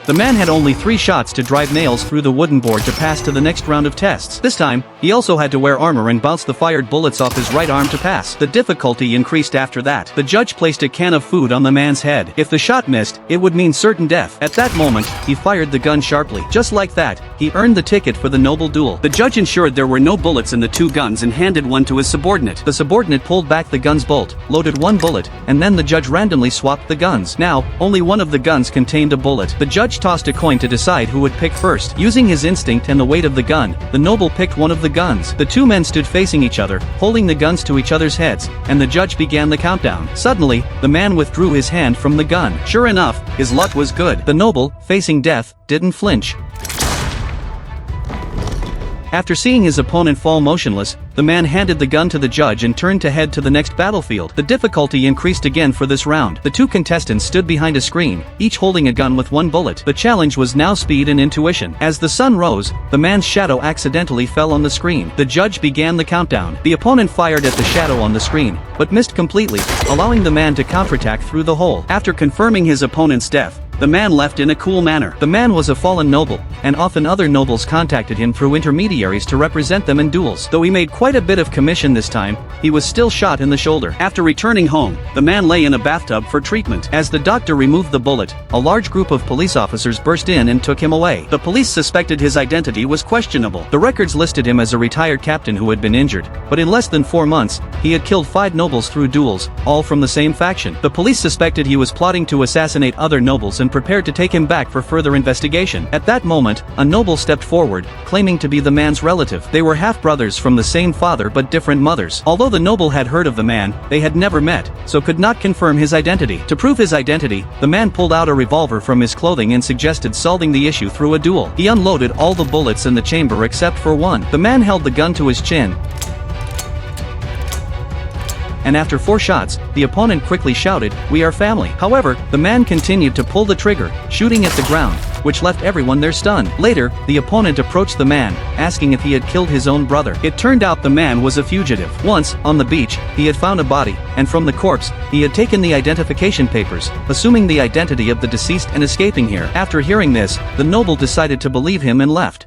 The man had only 3 shots to drive nails through the wooden board to pass to the next round of tests. This time, he also had to wear armor and bounce the fired bullets off his right arm to pass. The difficulty increased after that. The judge placed a can of food on the man's head. If the shot missed, it would mean certain death. At that moment, he fired the gun sharply. Just like that, he earned the ticket for the noble duel. The judge ensured there were no bullets in the 2 guns and handed one to his subordinate. The subordinate pulled back the gun's bolt, loaded 1 bullet, and then the judge randomly swapped the guns. Now, only one of the guns contained a bullet. The judge tossed a coin to decide who would pick first. Using his instinct and the weight of the gun, the noble picked one of the guns. The 2 men stood facing each other, holding the guns to each other's heads, and the judge began the countdown. Suddenly, the man withdrew his hand from the gun. Sure enough, his luck was good. The noble, facing death, didn't flinch. After seeing his opponent fall motionless, the man handed the gun to the judge and turned to head to the next battlefield. The difficulty increased again for this round. The 2 contestants stood behind a screen, each holding a gun with 1 bullet. The challenge was now speed and intuition. As the sun rose, the man's shadow accidentally fell on the screen. The judge began the countdown. The opponent fired at the shadow on the screen, but missed completely, allowing the man to counterattack through the hole. After confirming his opponent's death, the man left in a cool manner. The man was a fallen noble, and often other nobles contacted him through intermediaries to represent them in duels. Though he made quite a bit of commission this time, he was still shot in the shoulder. After returning home, the man lay in a bathtub for treatment. As the doctor removed the bullet, a large group of police officers burst in and took him away. The police suspected his identity was questionable. The records listed him as a retired captain who had been injured, but in less than 4 months, he had killed 5 nobles through duels, all from the same faction. The police suspected he was plotting to assassinate other nobles and prepared to take him back for further investigation. At that moment, a noble stepped forward, claiming to be the man's relative. They were half-brothers from the same father but different mothers. Although the noble had heard of the man, they had never met, so could not confirm his identity. To prove his identity, the man pulled out a revolver from his clothing and suggested solving the issue through a duel. He unloaded all the bullets in the chamber except for 1. The man held the gun to his chin, and after 4 shots, the opponent quickly shouted, "We are family." However, the man continued to pull the trigger, shooting at the ground, which left everyone there stunned. Later, the opponent approached the man, asking if he had killed his own brother. It turned out the man was a fugitive. Once, on the beach, he had found a body, and from the corpse, he had taken the identification papers, assuming the identity of the deceased and escaping here. After hearing this, the noble decided to believe him and left.